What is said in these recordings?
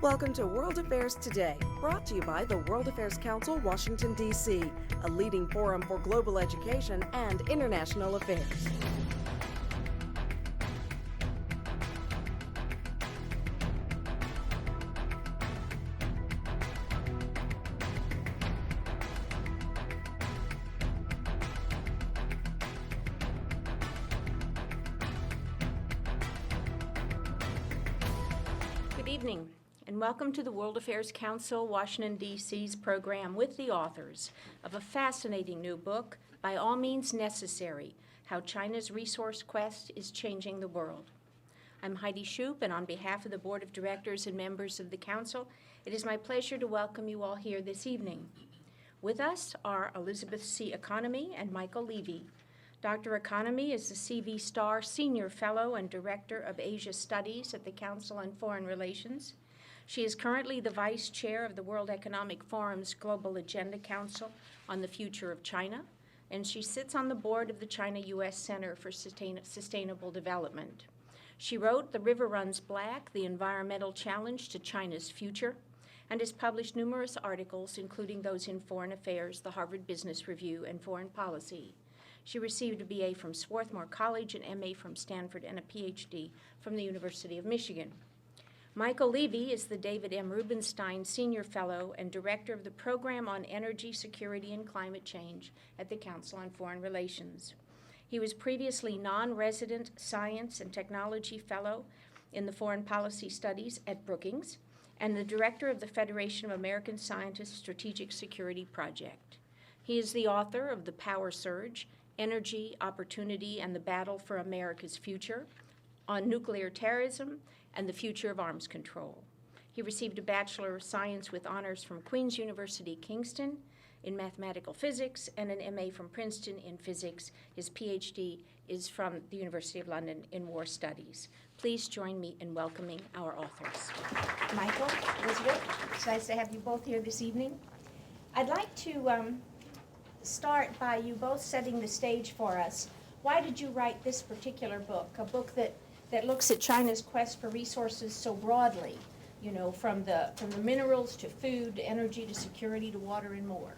Welcome to World Affairs Today, brought to you by the World Affairs Council, Washington, D.C., a leading forum for global education and international affairs. Good evening, and welcome to the World Affairs Council, Washington, D.C.'s program with the authors of a fascinating new book, By All Means Necessary, How China's Resource Quest is Changing the World. I'm Heidi Shoup, and on behalf of the Board of Directors and members of the Council, it is my pleasure to welcome you all here this evening. With us are Elizabeth C. Economy and Michael Levi. Dr. Economy is the CV Starr Senior Fellow and Director of Asia Studies at the Council on Foreign Relations. She is currently the Vice Chair of the World Economic Forum's Global Agenda Council on the Future of China, and she sits on the board of the China-U.S. Center for Sustainable Development. She wrote The River Runs Black, The Environmental Challenge to China's Future, and has published numerous articles, including those in Foreign Affairs, the Harvard Business Review, and Foreign Policy. She received a BA from Swarthmore College, an MA from Stanford, and a PhD from the University of Michigan. Michael Levi is the David M. Rubenstein Senior Fellow and Director of the Program on Energy Security and Climate Change at the Council on Foreign Relations. He was previously non-resident Science and Technology Fellow in the Foreign Policy Studies at Brookings and the Director of the Federation of American Scientists Strategic Security Project. He is the author of The Power Surge, Energy, Opportunity, and the Battle for America's Future, on Nuclear Terrorism and the Future of Arms Control. He received a Bachelor of Science with honors from Queen's University, Kingston in mathematical physics and an MA from Princeton in physics. His PhD is from the University of London in war studies. Please join me in welcoming our authors. Michael, Elizabeth, it's nice to have you both here this evening. I'd like to start by you both setting the stage for us. Why did you write this particular book, a book that looks at China's quest for resources so broadly, you know, from the minerals to food, to energy, to security, to water, and more?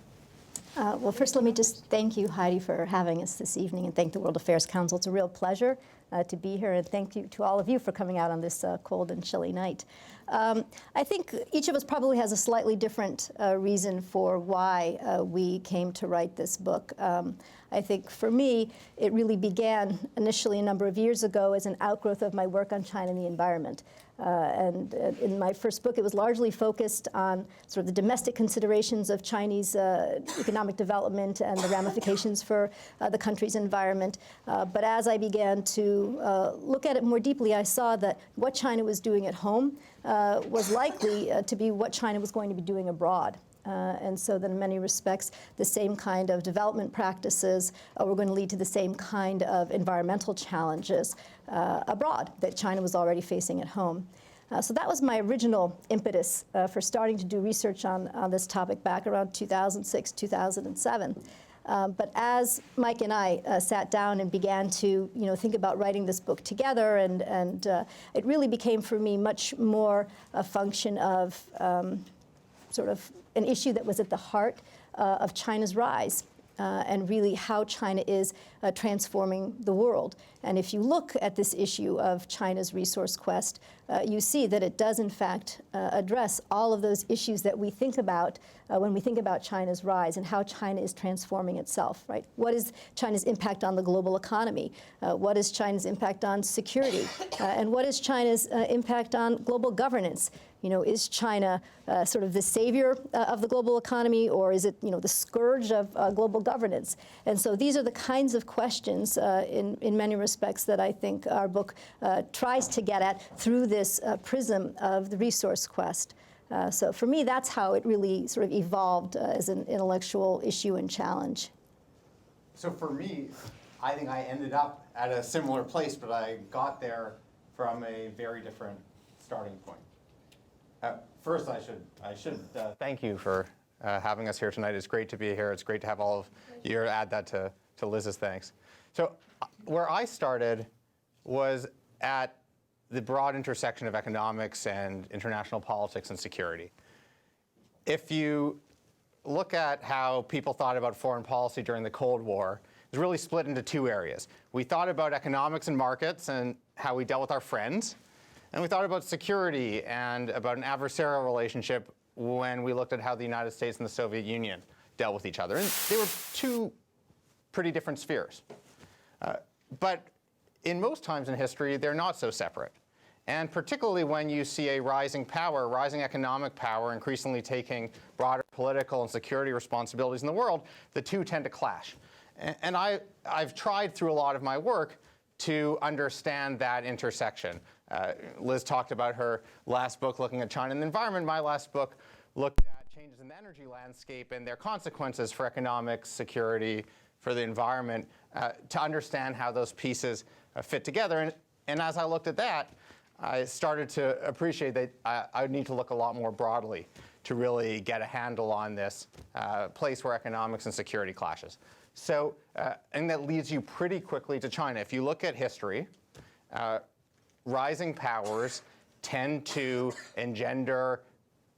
Well, first, let me just thank you, Heidi, for having us this evening, and thank the World Affairs Council. It's a real pleasure to be here, and thank you to all of you for coming out on this cold and chilly night. I think each of us probably has a slightly different reason for why we came to write this book. I think for me, it really began initially a number of years ago as an outgrowth of my work on China and the environment. And in my first book, it was largely focused on sort of the domestic considerations of Chinese economic development and the ramifications for the country's environment. But as I began to look at it more deeply, I saw that what China was doing at home was likely to be what China was going to be doing abroad. And so that in many respects, the same kind of development practices were going to lead to the same kind of environmental challenges abroad that China was already facing at home. So that was my original impetus for starting to do research on this topic back around 2006, 2007. But as Mike and I sat down and began to, think about writing this book together, and it really became for me much more a function of sort of an issue that was at the heart of China's rise and really how China is transforming the world. And if you look at this issue of China's resource quest, you see that it does in fact address all of those issues that we think about when we think about China's rise and how China is transforming itself, right? What is China's impact on the global economy? What is China's impact on security? And what is China's impact on global governance? Is China sort of the savior of the global economy, or is it, the scourge of global governance? And so these are the kinds of questions in many respects that I think our book tries to get at through this prism of the resource quest. So for me, that's how it really sort of evolved as an intellectual issue and challenge. So for me, I think I ended up at a similar place, but I got there from a very different starting point. First, I should thank you for having us here tonight. It's great to be here. It's great to have all of you add that to Liz's thanks. So where I started was at the broad intersection of economics and international politics and security. If you look at how people thought about foreign policy during the Cold War, it's really split into two areas. We thought about economics and markets and how we dealt with our friends, and we thought about security and about an adversarial relationship when we looked at how the United States and the Soviet Union dealt with each other. And they were two pretty different spheres. But in most times in history, they're not so separate. And particularly when you see a rising power, rising economic power, increasingly taking broader political and security responsibilities in the world, the two tend to clash. And I've tried through a lot of my work to understand that intersection. Liz talked about her last book looking at China and the environment. My last book looked at changes in the energy landscape and their consequences for economics, security, for the environment, to understand how those pieces fit together. And as I looked at that, I started to appreciate that I would need to look a lot more broadly to really get a handle on this place where economics and security clashes. So, and that leads you pretty quickly to China. If you look at history, rising powers tend to engender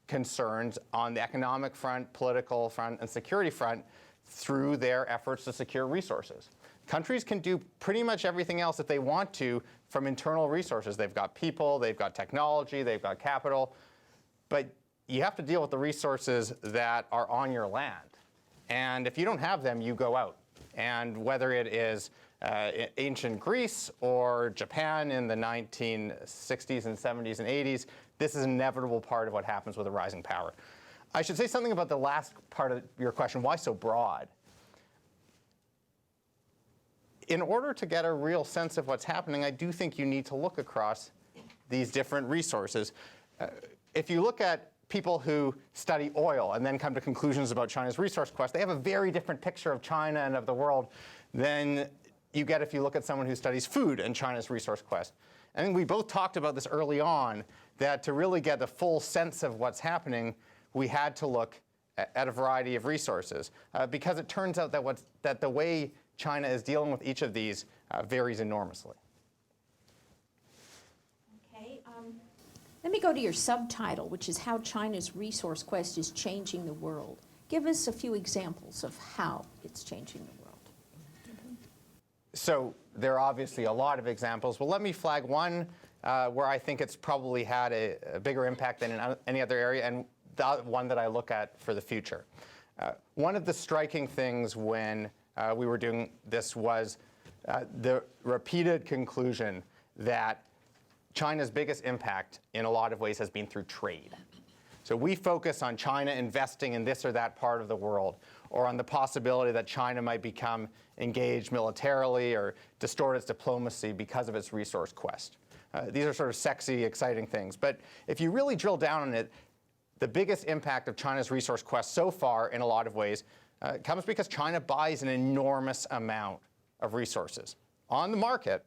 concerns on the economic front, political front, and security front through their efforts to secure resources. Countries can do pretty much everything else if they want to from internal resources. They've got people, they've got technology, they've got capital, but you have to deal with the resources that are on your land. And if you don't have them, you go out. And whether it is ancient Greece or Japan in the 1960s and 70s and 80s, this is an inevitable part of what happens with a rising power. I should say something about the last part of your question, why so broad? In order to get a real sense of what's happening, I do think you need to look across these different resources. If you look at people who study oil and then come to conclusions about China's resource quest, they have a very different picture of China and of the world than you get if you look at someone who studies food and China's resource quest. I think we both talked about this early on, that to really get the full sense of what's happening, we had to look at a variety of resources, because it turns out that the way China is dealing with each of these varies enormously. Okay, let me go to your subtitle, which is How China's Resource Quest is Changing the World. Give us a few examples of how it's changing the world. So there are obviously a lot of examples. Well, let me flag one where I think it's probably had a bigger impact than in any other area, and the one that I look at for the future. One of the striking things when we were doing this was the repeated conclusion that China's biggest impact in a lot of ways has been through trade. So we focus on China investing in this or that part of the world, or on the possibility that China might become engaged militarily or distort its diplomacy because of its resource quest. These are sort of sexy, exciting things. But if you really drill down on it, the biggest impact of China's resource quest so far, in a lot of ways, comes because China buys an enormous amount of resources on the market,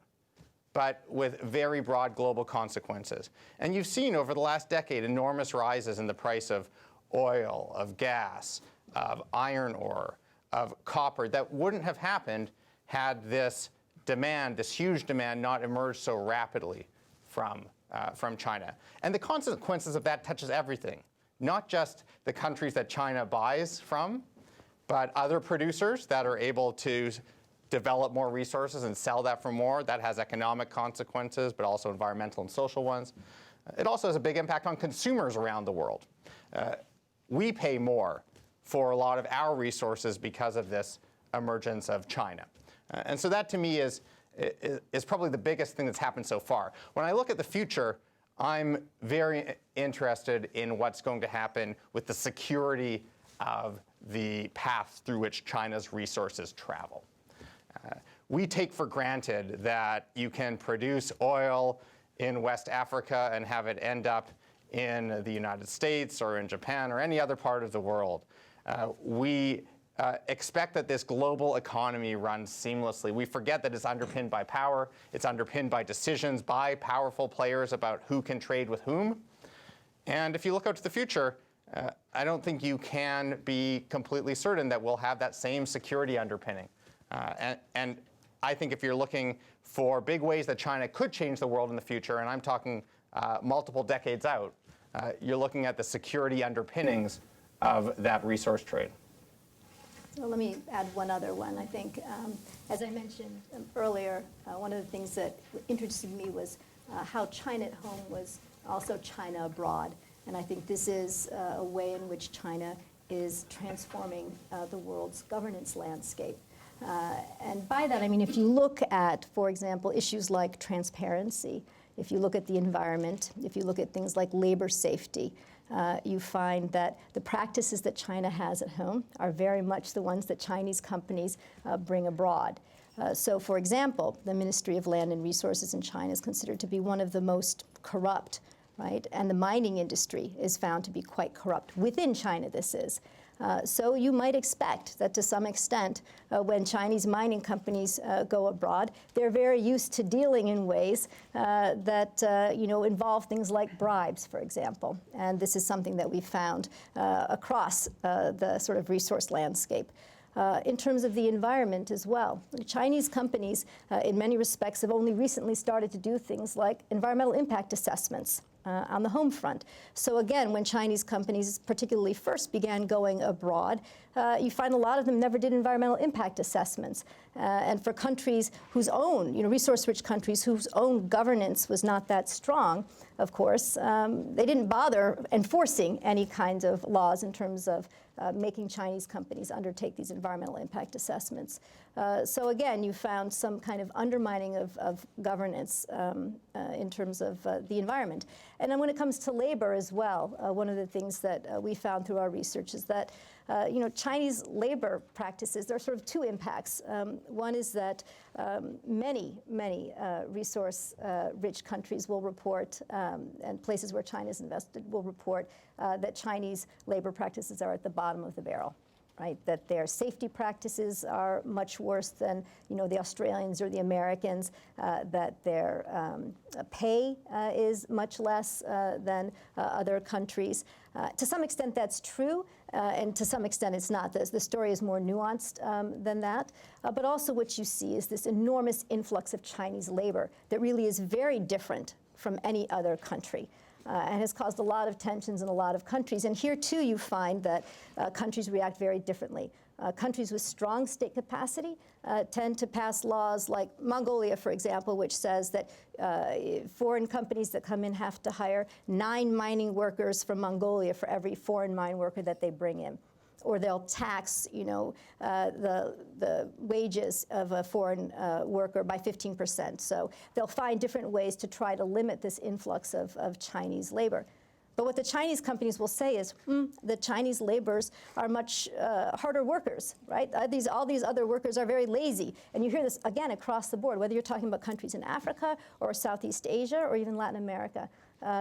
but with very broad global consequences. And you've seen over the last decade enormous rises in the price of oil, of gas, of iron ore, of copper that wouldn't have happened had this demand, this huge demand, not emerged so rapidly from China. And the consequences of that touches everything, not just the countries that China buys from, but other producers that are able to develop more resources and sell that for more. That has economic consequences, but also environmental and social ones. It also has a big impact on consumers around the world. We pay more for a lot of our resources because of this emergence of China. And so that, to me, is probably the biggest thing that's happened so far. When I look at the future, I'm very interested in what's going to happen with the security of the path through which China's resources travel. We take for granted that you can produce oil in West Africa and have it end up in the United States or in Japan or any other part of the world. We expect that this global economy runs seamlessly. We forget that it's underpinned by power. It's underpinned by decisions by powerful players about who can trade with whom. And if you look out to the future, I don't think you can be completely certain that we'll have that same security underpinning. And I think if you're looking for big ways that China could change the world in the future, and I'm talking multiple decades out, you're looking at the security underpinnings of that resource trade. Well, let me add one other one. I think, as I mentioned earlier, one of the things that interested me was how China at home was also China abroad. And I think this is a way in which China is transforming the world's governance landscape. And by that, I mean, if you look at, for example, issues like transparency, if you look at the environment, if you look at things like labor safety, you find that the practices that China has at home are very much the ones that Chinese companies bring abroad. So, for example, the Ministry of Land and Resources in China is considered to be one of the most corrupt, right? And the mining industry is found to be quite corrupt. Within China, this is. So you might expect that to some extent, when Chinese mining companies go abroad, they're very used to dealing in ways that involve things like bribes, for example. And this is something that we found across the sort of resource landscape. In terms of the environment as well, Chinese companies, in many respects, have only recently started to do things like environmental impact assessments on the home front. So again, when Chinese companies particularly first began going abroad, you find a lot of them never did environmental impact assessments. And for countries whose own, resource-rich countries whose own governance was not that strong, of course, they didn't bother enforcing any kinds of laws in terms of making Chinese companies undertake these environmental impact assessments. So again, you found some kind of undermining of governance in terms of the environment. And then when it comes to labor as well, one of the things that we found through our research is that Chinese labor practices, there are sort of two impacts. One is that many resource-rich countries will report, and places where China's invested will report that Chinese labor practices are at the bottom of the barrel. Right, that their safety practices are much worse than the Australians or the Americans, that their pay is much less than other countries. To some extent that's true, and to some extent it's not. The story is more nuanced than that. But also what you see is this enormous influx of Chinese labor that really is very different from any other country. And has caused a lot of tensions in a lot of countries. And here, too, you find that countries react very differently. Countries with strong state capacity tend to pass laws like Mongolia, for example, which says that foreign companies that come in have to hire 9 mining workers from Mongolia for every foreign mine worker that they bring in. Or they'll tax, the wages of a foreign worker by 15%. So they'll find different ways to try to limit this influx of Chinese labor. But what the Chinese companies will say is, the Chinese laborers are much harder workers, right? All these other workers are very lazy. And you hear this, again, across the board, whether you're talking about countries in Africa or Southeast Asia or even Latin America.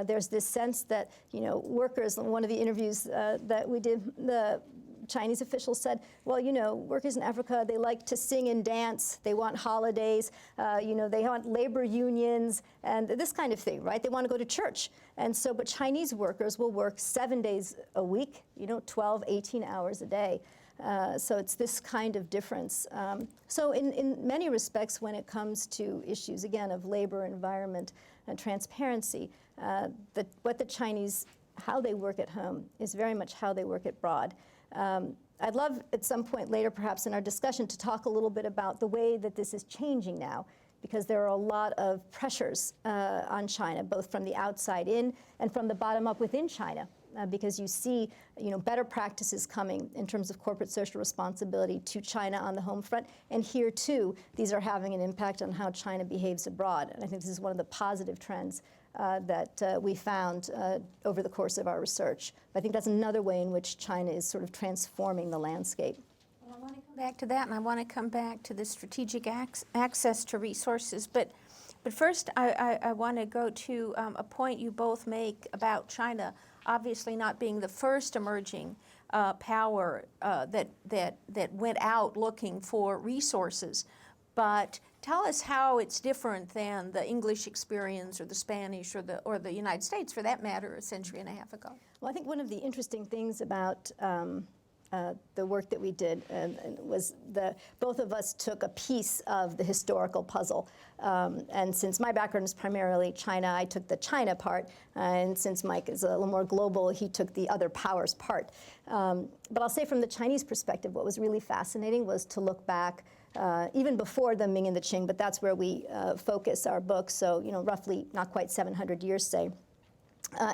There's this sense that, workers, in one of the interviews that we did, the Chinese officials said, well, workers in Africa, they like to sing and dance. They want holidays. They want labor unions and this kind of thing, right? They want to go to church. And so, but Chinese workers will work 7 days a week, 12, 18 hours a day. So it's this kind of difference. So in many respects, when it comes to issues, again, of labor, environment, and transparency, what the Chinese, how they work at home is very much how they work abroad. I'd love at some point later, perhaps in our discussion, to talk a little bit about the way that this is changing now, because there are a lot of pressures on China, both from the outside in and from the bottom up within China, because you see, better practices coming in terms of corporate social responsibility to China on the home front. And here, too, these are having an impact on how China behaves abroad. And I think this is one of the positive trends that we found over the course of our research. I think that's another way in which China is sort of transforming the landscape. Well, I want to come back to that, and I want to come back to the strategic access to resources. But first, I want to go to a point you both make about China obviously not being the first emerging power that went out looking for resources. But tell us how it's different than the English experience or the Spanish or the United States, for that matter, a century and a half ago. Well, I think one of the interesting things about the work that we did, and was both of us took a piece of the historical puzzle. And since my background is primarily China, I took the China part, and since Mike is a little more global, he took the other powers part. But I'll say from the Chinese perspective, what was really fascinating was to look back even before the Ming and the Qing, but that's where we focus our book, so roughly not quite 700 years, say,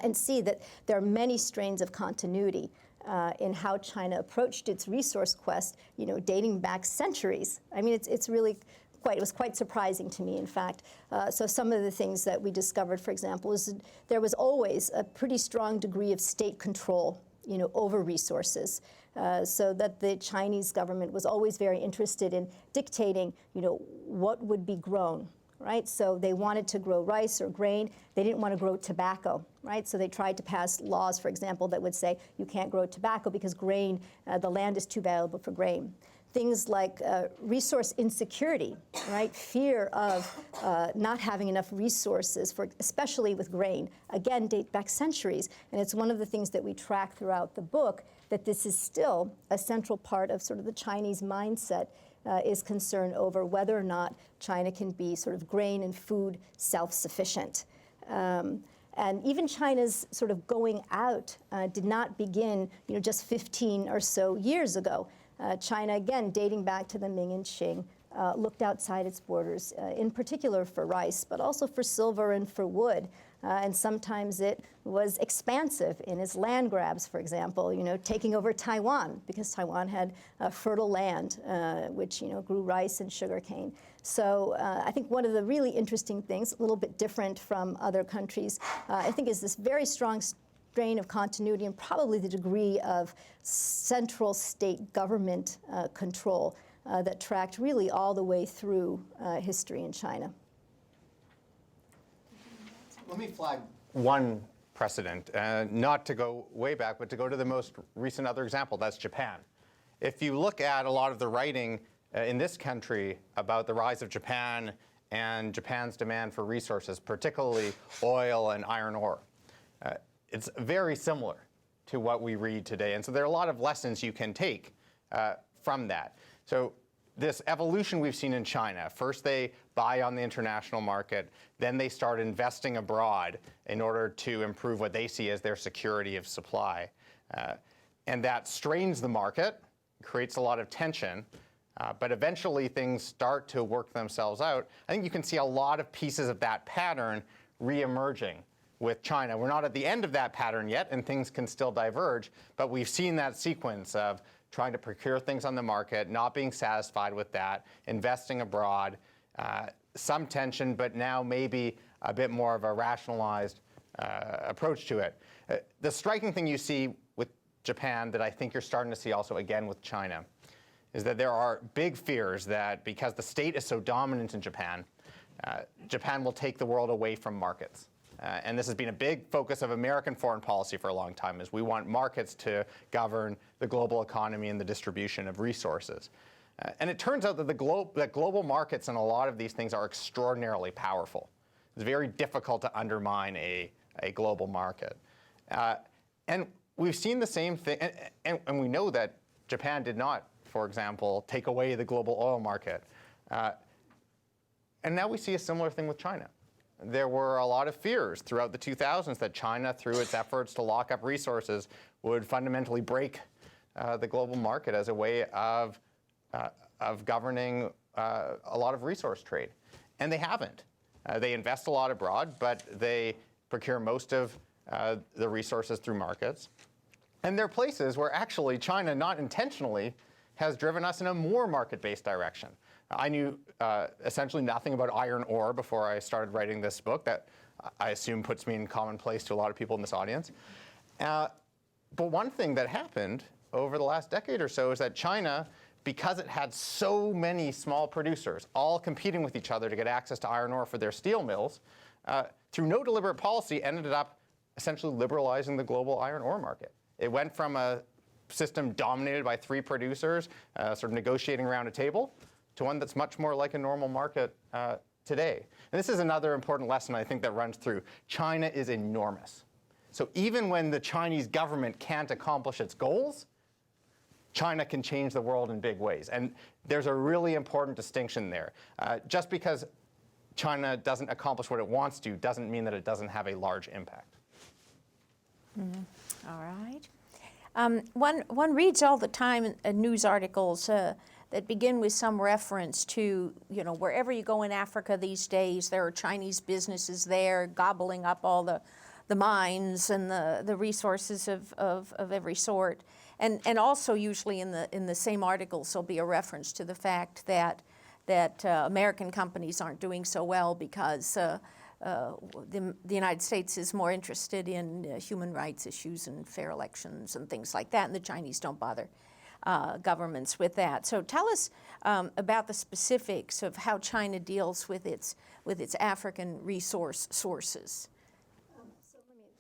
and see that there are many strains of continuity in how China approached its resource quest, dating back centuries. I mean, it was quite surprising to me, in fact. So some of the things that we discovered, for example, is there was always a pretty strong degree of state control, over resources, so that the Chinese government was always very interested in dictating, what would be grown. Right? So they wanted to grow rice or grain. They didn't want to grow tobacco, right? So they tried to pass laws, for example, that would say you can't grow tobacco because grain, the land is too valuable for grain. Things like resource insecurity, right? Fear of not having enough resources, especially with grain, again, date back centuries. And it's one of the things that we track throughout the book, that this is still a central part of sort of the Chinese mindset, is concerned over whether or not China can be sort of grain and food self-sufficient. And even China's sort of going out did not begin, just 15 or so years ago. China, again, dating back to the Ming and Qing, looked outside its borders, in particular for rice, but also for silver and for wood. And sometimes it was expansive in its land grabs, for example, taking over Taiwan, because Taiwan had fertile land, which, grew rice and sugarcane. So I think one of the really interesting things, a little bit different from other countries, I think is this very strong strain of continuity and probably the degree of central state government control that tracked really all the way through history in China. Let me flag one precedent, not to go way back, but to go to the most recent other example, that's Japan. If you look at a lot of the writing in this country about the rise of Japan and Japan's demand for resources, particularly oil and iron ore, it's very similar to what we read today. And so there are a lot of lessons you can take from that. So this evolution we've seen in China, first they buy on the international market, then they start investing abroad in order to improve what they see as their security of supply. And that strains the market, creates a lot of tension, but eventually things start to work themselves out. I think you can see a lot of pieces of that pattern re-emerging with China. We're not at the end of that pattern yet, and things can still diverge, but we've seen that sequence of trying to procure things on the market, not being satisfied with that, investing abroad, some tension, but now maybe a bit more of a rationalized approach to it. The striking thing you see with Japan that I think you're starting to see also again with China is that there are big fears that because the state is so dominant in Japan, Japan will take the world away from markets. And this has been a big focus of American foreign policy for a long time, is we want markets to govern the global economy and the distribution of resources. And it turns out that that global markets and a lot of these things are extraordinarily powerful. It's very difficult to undermine a global market. And we've seen the same thing, and we know that Japan did not, for example, take away the global oil market. And now we see a similar thing with China. There were a lot of fears throughout the 2000s that China, through its efforts to lock up resources, would fundamentally break the global market as a way of governing a lot of resource trade. And they haven't. They invest a lot abroad, but they procure most of the resources through markets. And there are places where actually China, not intentionally, has driven us in a more market-based direction. I knew essentially nothing about iron ore before I started writing this book. That I assume puts me in commonplace to a lot of people in this audience. But one thing that happened over the last decade or so is that China, because it had so many small producers all competing with each other to get access to iron ore for their steel mills, through no deliberate policy ended up essentially liberalizing the global iron ore market. It went from a system dominated by 3 producers, sort of negotiating around a table, to one that's much more like a normal market today. And this is another important lesson I think that runs through. China is enormous. So even when the Chinese government can't accomplish its goals, China can change the world in big ways. And there's a really important distinction there. Just because China doesn't accomplish what it wants to doesn't mean that it doesn't have a large impact. All right. One reads all the time in news articles that begin with some reference to, wherever you go in Africa these days, there are Chinese businesses there gobbling up all the mines and the resources of every sort. And also usually in the same articles there'll be a reference to the fact that American companies aren't doing so well because the United States is more interested in human rights issues and fair elections and things like that, and the Chinese don't bother governments with that. So tell us about the specifics of how China deals with its African resource sources.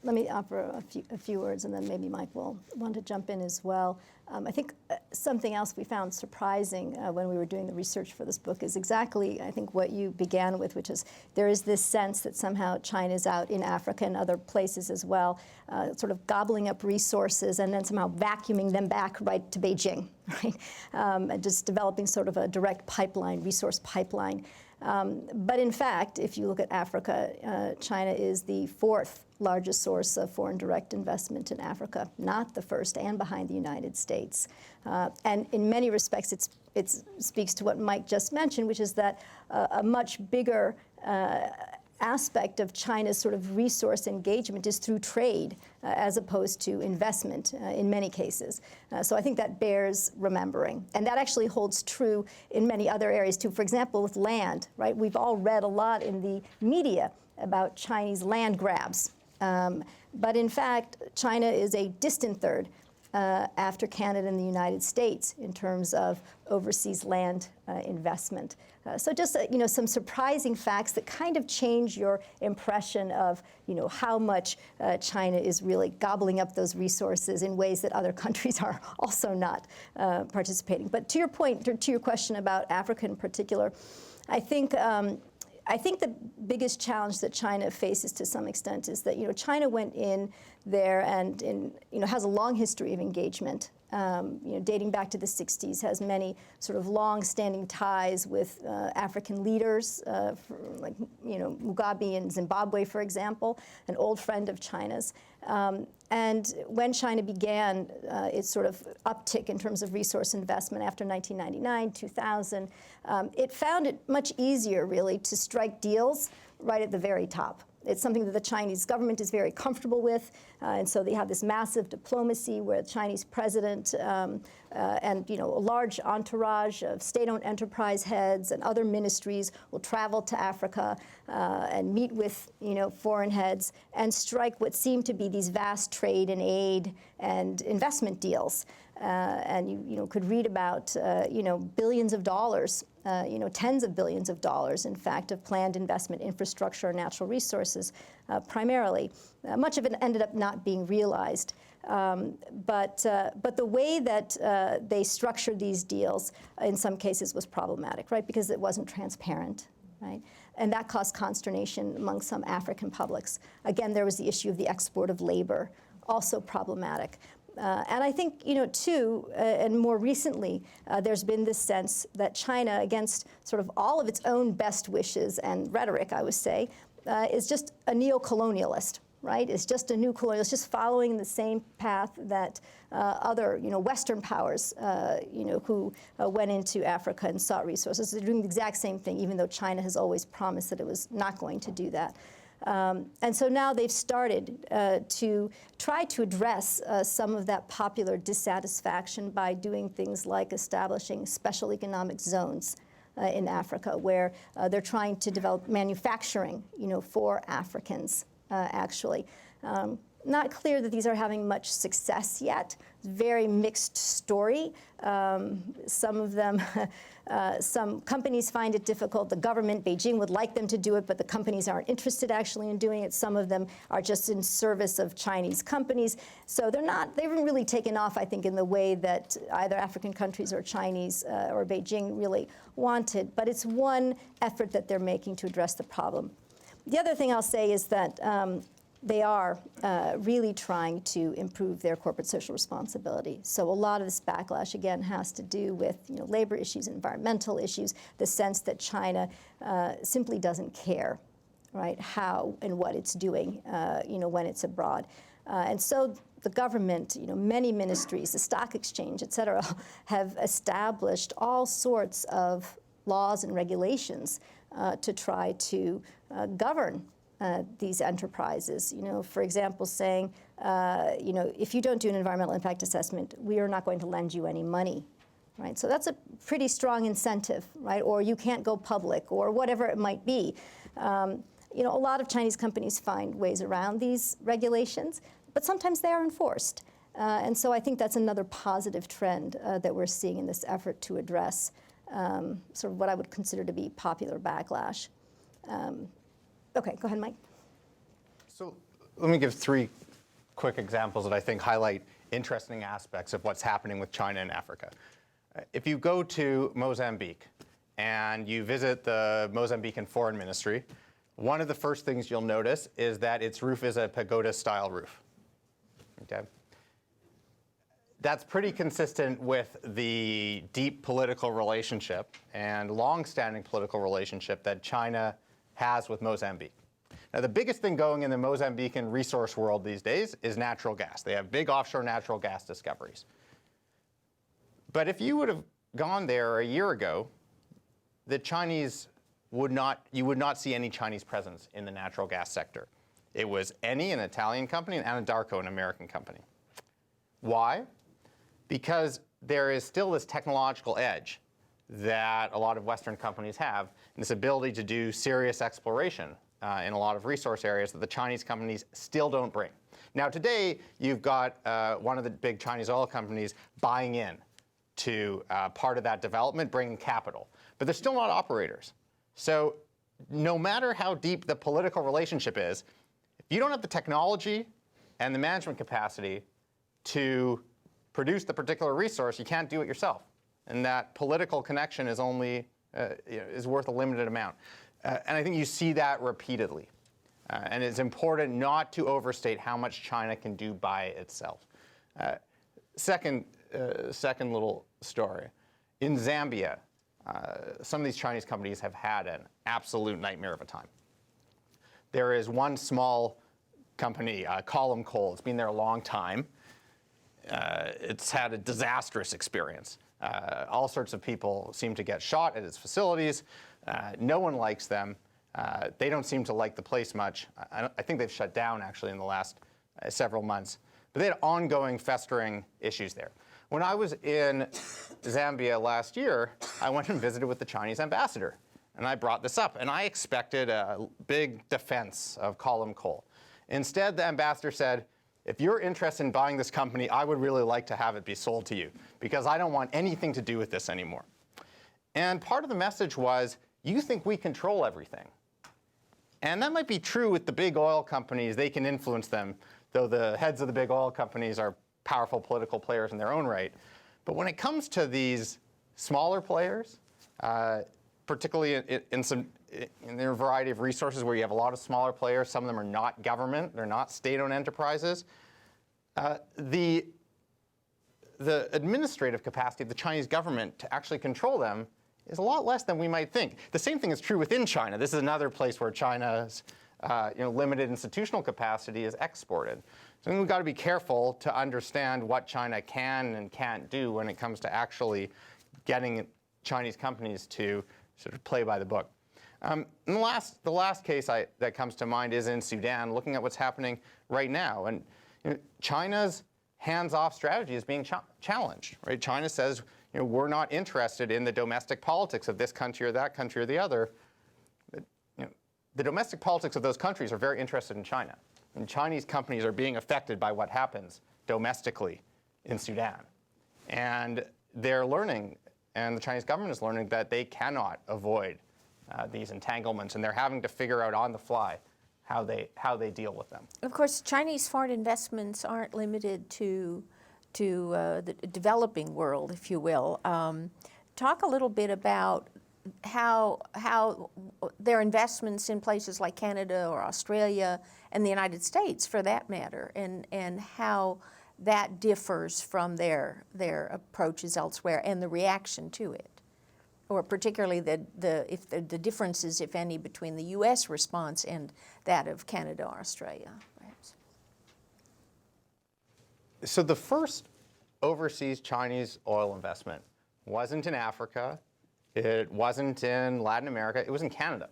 Let me offer a few words, and then maybe Mike will want to jump in as well. I think something else we found surprising when we were doing the research for this book is exactly, I think, what you began with, which is there is this sense that somehow China's out in Africa and other places as well, sort of gobbling up resources and then somehow vacuuming them back right to Beijing, right? And just developing sort of a direct pipeline, resource pipeline. But in fact, if you look at Africa, China is the fourth largest source of foreign direct investment in Africa, not the first, and behind the United States. And in many respects, it speaks to what Mike just mentioned, which is that a much bigger aspect of China's sort of resource engagement is through trade as opposed to investment in many cases. So I think that bears remembering. And that actually holds true in many other areas too. For example, with land, right? We've all read a lot in the media about Chinese land grabs. But in fact, China is a distant third after Canada and the United States in terms of overseas land investment. So just some surprising facts that kind of change your impression of how much China is really gobbling up those resources in ways that other countries are also not participating. But to your point, to your question about Africa in particular, I think the biggest challenge that China faces to some extent is that China went in there and has a long history of engagement, dating back to the 60s, has many sort of long-standing ties with African leaders, like Mugabe in Zimbabwe, for example, an old friend of China's. And when China began its sort of uptick in terms of resource investment after 1999, 2000, it found it much easier, really, to strike deals right at the very top. It's something that the Chinese government is very comfortable with, and so they have this massive diplomacy where the Chinese president and a large entourage of state-owned enterprise heads and other ministries will travel to Africa and meet with foreign heads and strike what seem to be these vast trade and aid and investment deals. And you could read about billions of dollars, tens of billions of dollars, in fact, of planned investment infrastructure and natural resources, primarily. Much of it ended up not being realized. But the way that they structured these deals, in some cases, was problematic, right? Because it wasn't transparent, right? And that caused consternation among some African publics. Again, there was the issue of the export of labor, also problematic. And I think, too, and more recently, there's been this sense that China, against sort of all of its own best wishes and rhetoric, I would say, is just a neo-colonialist, right? It's just a new colonialist, just following the same path that other, Western powers, who went into Africa and sought resources. They're doing the exact same thing, even though China has always promised that it was not going to do that. And so now they've started to try to address some of that popular dissatisfaction by doing things like establishing special economic zones in Africa, where they're trying to develop manufacturing, for Africans, actually. Not clear that these are having much success yet. Very mixed story. Some of them, some companies find it difficult. The government, Beijing, would like them to do it, but the companies aren't interested actually in doing it. Some of them are just in service of Chinese companies. So they haven't really taken off, I think, in the way that either African countries or Chinese or Beijing really wanted. But it's one effort that they're making to address the problem. The other thing I'll say is that they are really trying to improve their corporate social responsibility. So a lot of this backlash, again, has to do with labor issues, environmental issues, the sense that China simply doesn't care, right, how and what it's doing, when it's abroad. And so the government, many ministries, the stock exchange, et cetera, have established all sorts of laws and regulations to try to govern these enterprises. For example, saying, if you don't do an environmental impact assessment, we are not going to lend you any money, right? So that's a pretty strong incentive, right? Or you can't go public, or whatever it might be. A lot of Chinese companies find ways around these regulations, but sometimes they are enforced. And so I think that's another positive trend that we're seeing in this effort to address sort of what I would consider to be popular backlash. Okay, go ahead, Mike. So let me give 3 quick examples that I think highlight interesting aspects of what's happening with China and Africa. If you go to Mozambique and you visit the Mozambican Foreign Ministry, one of the first things you'll notice is that its roof is a pagoda-style roof. Okay? That's pretty consistent with the deep political relationship and long-standing political relationship that China has with Mozambique. Now, the biggest thing going in the Mozambican resource world these days is natural gas. They have big offshore natural gas discoveries. But if you would have gone there a year ago, the Chinese you would not see any Chinese presence in the natural gas sector. It was Eni, an Italian company, and Anadarko, an American company. Why? Because there is still this technological edge that a lot of Western companies have, and this ability to do serious exploration in a lot of resource areas that the Chinese companies still don't bring. Now today, you've got one of the big Chinese oil companies buying in to part of that development, bringing capital. But they're still not operators. So no matter how deep the political relationship is, if you don't have the technology and the management capacity to produce the particular resource, you can't do it yourself. And that political connection is only is worth a limited amount. And I think you see that repeatedly. And it's important not to overstate how much China can do by itself. Second little story. In Zambia, some of these Chinese companies have had an absolute nightmare of a time. There is one small company, Column Coal. It's been there a long time. It's had a disastrous experience. All sorts of people seem to get shot at its facilities. No one likes them. They don't seem to like the place much. I think they've shut down, actually, in the last several months. But they had ongoing, festering issues there. When I was in Zambia last year, I went and visited with the Chinese ambassador. And I brought this up. And I expected a big defense of Column Coal. Instead, the ambassador said, if you're interested in buying this company, I would really like to have it be sold to you, because I don't want anything to do with this anymore. And part of the message was, you think we control everything. And that might be true with the big oil companies. They can influence them, though the heads of the big oil companies are powerful political players in their own right. But when it comes to these smaller players, particularly in their variety of resources where you have a lot of smaller players, some of them are not government, they're not state-owned enterprises, the administrative capacity of the Chinese government to actually control them is a lot less than we might think. The same thing is true within China. This is another place where China's limited institutional capacity is exported. So I think we've got to be careful to understand what China can and can't do when it comes to actually getting Chinese companies to sort of play by the book. And the last case that comes to mind is in Sudan, looking at what's happening right now. And China's hands-off strategy is being challenged. Right? China says, we're not interested in the domestic politics of this country or that country or the other. The domestic politics of those countries are very interested in China. And Chinese companies are being affected by what happens domestically in Sudan. And they're learning, and the Chinese government is learning, that they cannot avoid these entanglements, and they're having to figure out on the fly how they deal with them. Of course, Chinese foreign investments aren't limited to the developing world, if you will. Talk a little bit about how their investments in places like Canada or Australia and the United States, for that matter, and how that differs from their approaches elsewhere and the reaction to it, or particularly the differences, if any, between the U.S. response and that of Canada or Australia, perhaps. So the first overseas Chinese oil investment wasn't in Africa, it wasn't in Latin America, it was in Canada.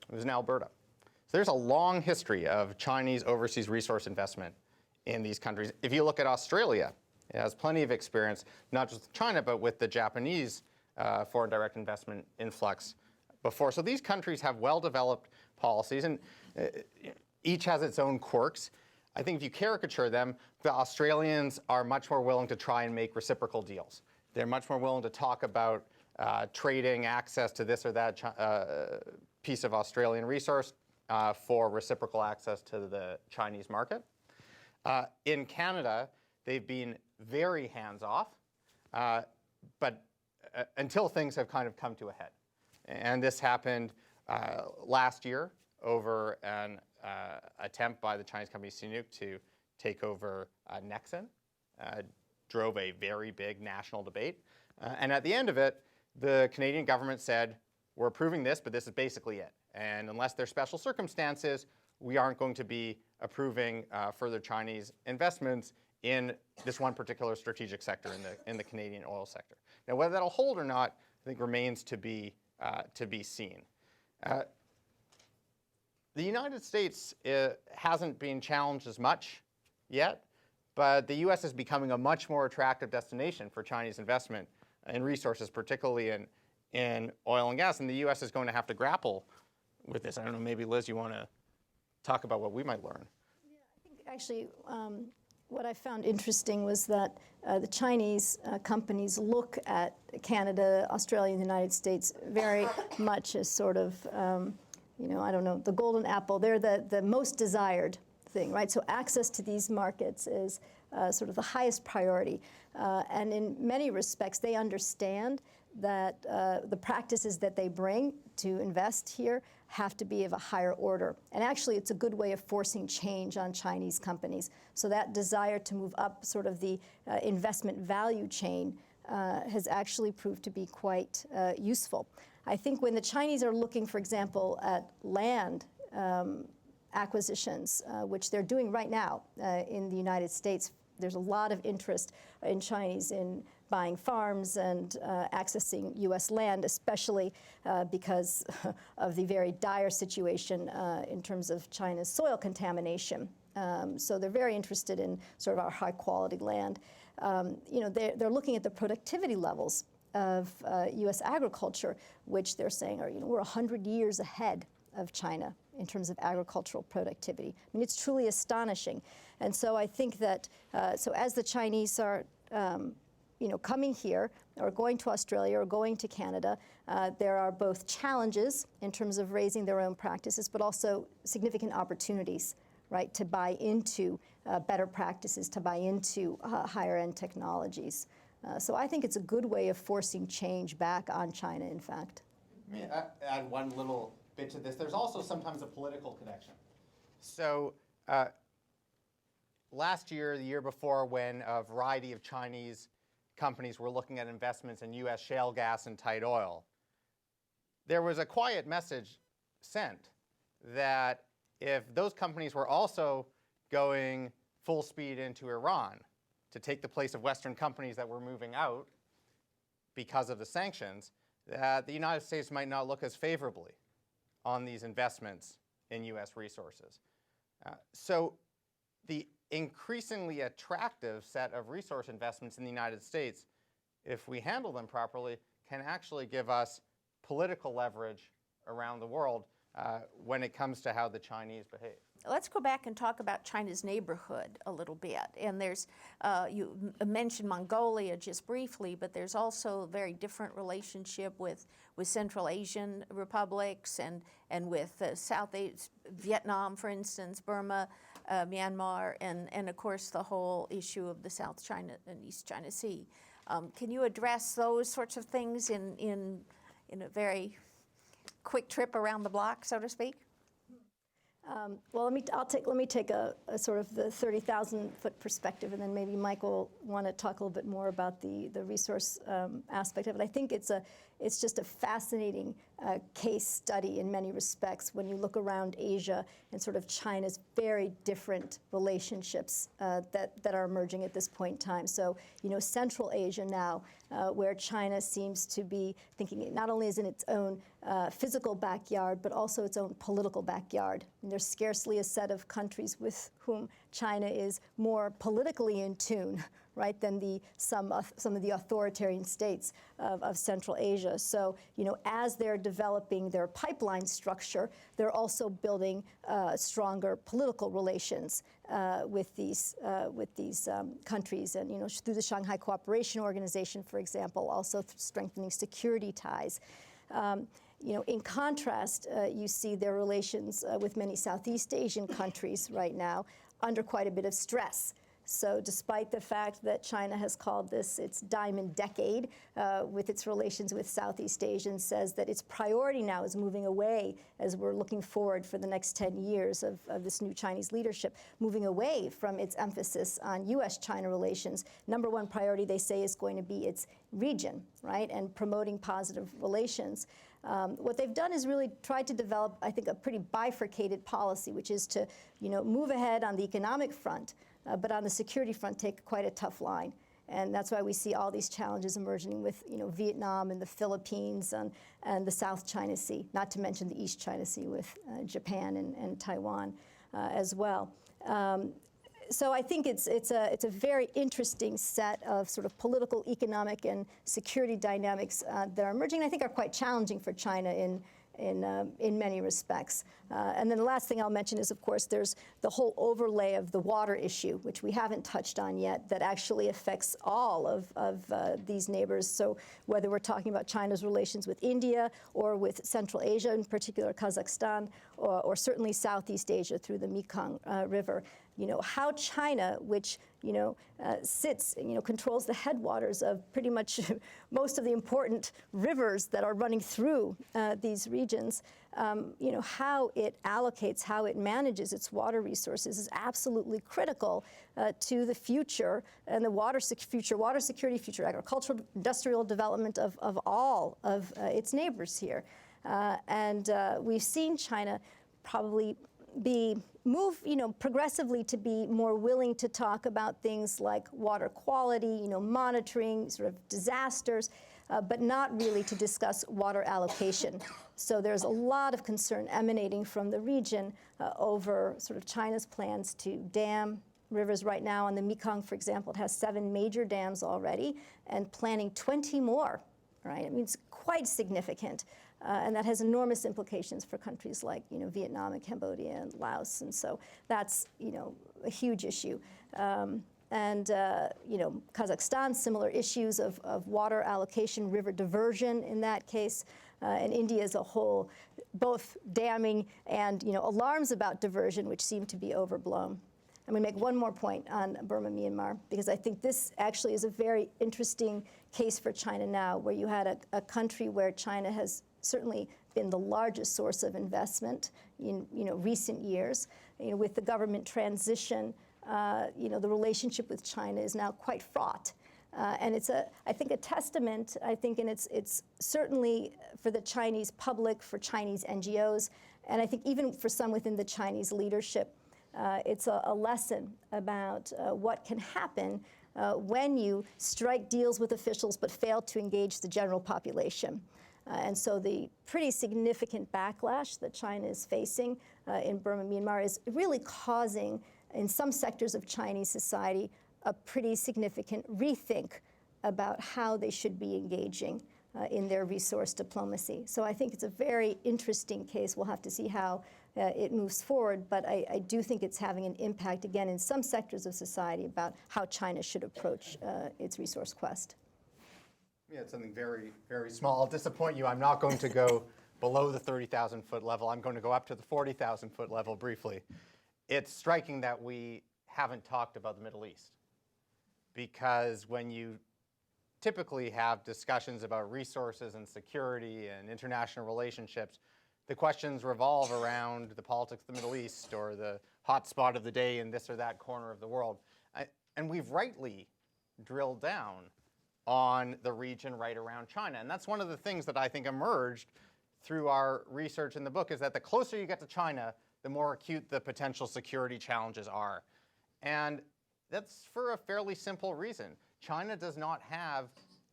It was in Alberta. So there's a long history of Chinese overseas resource investment in these countries. If you look at Australia, it has plenty of experience, not just with China, but with the Japanese foreign direct investment influx before. So these countries have well-developed policies, and each has its own quirks. I think if you caricature them, the Australians are much more willing to try and make reciprocal deals. They're much more willing to talk about trading access to this or that piece of Australian resource for reciprocal access to the Chinese market. In Canada, they've been very hands-off, but until things have kind of come to a head. And this happened last year over an attempt by the Chinese company Sinuk to take over Nexen, drove a very big national debate. And at the end of it, the Canadian government said, we're approving this, but this is basically it. And unless there's special circumstances, we aren't going to be approving further Chinese investments in this one particular strategic sector, in the Canadian oil sector. Now, whether that'll hold or not, I think remains to be seen. The United States hasn't been challenged as much yet, but the U.S. is becoming a much more attractive destination for Chinese investment in resources, particularly in oil and gas. And the U.S. is going to have to grapple with this. I don't know, maybe Liz, you want to talk about what we might learn? Yeah, I think actually what I found interesting was that the Chinese companies look at Canada, Australia, and the United States very much as sort of, I don't know, the golden apple. They're the most desired thing, right? So access to these markets is sort of the highest priority. And in many respects, they understand that the practices that they bring to invest here have to be of a higher order. And actually, it's a good way of forcing change on Chinese companies. So that desire to move up sort of the investment value chain has actually proved to be quite useful. I think when the Chinese are looking, for example, at land acquisitions, which they're doing right now in the United States, there's a lot of interest in Chinese in buying farms and accessing U.S. land, especially because of the very dire situation in terms of China's soil contamination. So they're very interested in sort of our high-quality land. They're looking at the productivity levels of U.S. agriculture, which they're saying are, we're 100 years ahead of China in terms of agricultural productivity. I mean, it's truly astonishing. And so I think that, so as the Chinese are, coming here or going to Australia or going to Canada, there are both challenges in terms of raising their own practices, but also significant opportunities, right, to buy into better practices, to buy into higher-end technologies. So I think it's a good way of forcing change back on China, in fact. Let me add one little bit to this. There's also sometimes a political connection. So last year, the year before, when a variety of Chinese companies were looking at investments in U.S. shale gas and tight oil, there was a quiet message sent that if those companies were also going full speed into Iran to take the place of Western companies that were moving out because of the sanctions, that the United States might not look as favorably on these investments in U.S. resources. So the increasingly attractive set of resource investments in the United States, if we handle them properly, can actually give us political leverage around the world when it comes to how the Chinese behave. Let's go back and talk about China's neighborhood a little bit. And there's, you mentioned Mongolia just briefly, but there's also a very different relationship with Central Asian republics and with South Asia, Vietnam, for instance, Burma, Myanmar, and of course the whole issue of the South China and East China Sea. Can you address those sorts of things in in a very quick trip around the block, so to speak? Well, let me take a sort of the 30,000-foot perspective, and then maybe Mike will want to talk a little bit more about the resource aspect of it. I think it's just a fascinating case study in many respects when you look around Asia and sort of China's very different relationships that are emerging at this point in time. So, Central Asia now, where China seems to be thinking it not only is in its own physical backyard, but also its own political backyard. And there's scarcely a set of countries with whom China is more politically in tune, right, than some of the authoritarian states of Central Asia. So, as they're developing their pipeline structure, they're also building stronger political relations with these countries, and through the Shanghai Cooperation Organization, for example, also strengthening security ties. In contrast, you see their relations with many Southeast Asian countries right now under quite a bit of stress. So despite the fact that China has called this its diamond decade with its relations with Southeast Asia, and says that its priority now is moving away, as we're looking forward for the next 10 years of this new Chinese leadership, moving away from its emphasis on U.S.-China relations. Number one priority, they say, is going to be its region, right, and promoting positive relations. What they've done is really tried to develop, I think, a pretty bifurcated policy, which is to, move ahead on the economic front, but on the security front, take quite a tough line. And that's why we see all these challenges emerging with, Vietnam and the Philippines and the South China Sea, not to mention the East China Sea with Japan and Taiwan as well. So I think it's a very interesting set of sort of political, economic, and security dynamics that are emerging, and I think are quite challenging for China in many respects. And then the last thing I'll mention is, of course, there's the whole overlay of the water issue, which we haven't touched on yet, that actually affects all of these neighbors. So whether we're talking about China's relations with India or with Central Asia, in particular Kazakhstan, or certainly Southeast Asia through the Mekong River, how China, which sits, controls the headwaters of pretty much most of the important rivers that are running through these regions, how it allocates, how it manages its water resources is absolutely critical to the future and the future water security, future agricultural, industrial development of all of its neighbors here. And we've seen China probably move progressively to be more willing to talk about things like water quality, monitoring, sort of disasters, but not really to discuss water allocation. So there's a lot of concern emanating from the region over sort of China's plans to dam rivers. Right now on the Mekong, for example, it has 7 major dams already and planning 20 more, right? I mean, it's quite significant. And that has enormous implications for countries like, Vietnam and Cambodia and Laos. And so that's, a huge issue. Kazakhstan, similar issues of water allocation, river diversion in that case. And India as a whole, both damming and, alarms about diversion, which seem to be overblown. I'm going to make one more point on Burma, Myanmar, because I think this actually is a very interesting case for China now, where you had a country where China has certainly been the largest source of investment in recent years. With the government transition, the relationship with China is now quite fraught. And it's I think a testament, and it's certainly for the Chinese public, for Chinese NGOs, and I think even for some within the Chinese leadership, it's a lesson about what can happen when you strike deals with officials but fail to engage the general population. And so the pretty significant backlash that China is facing in Burma, Myanmar is really causing, in some sectors of Chinese society, a pretty significant rethink about how they should be engaging in their resource diplomacy. So I think it's a very interesting case. We'll have to see how it moves forward, but I do think it's having an impact, again, in some sectors of society about how China should approach its resource quest. Yeah, it's something very, very small. I'll disappoint you. I'm not going to go below the 30,000-foot level. I'm going to go up to the 40,000-foot level briefly. It's striking that we haven't talked about the Middle East, because when you typically have discussions about resources and security and international relationships, the questions revolve around the politics of the Middle East or the hot spot of the day in this or that corner of the world. And we've rightly drilled down on the region right around China. And that's one of the things that I think emerged through our research in the book, is that the closer you get to China, the more acute the potential security challenges are. And that's for a fairly simple reason. China does not have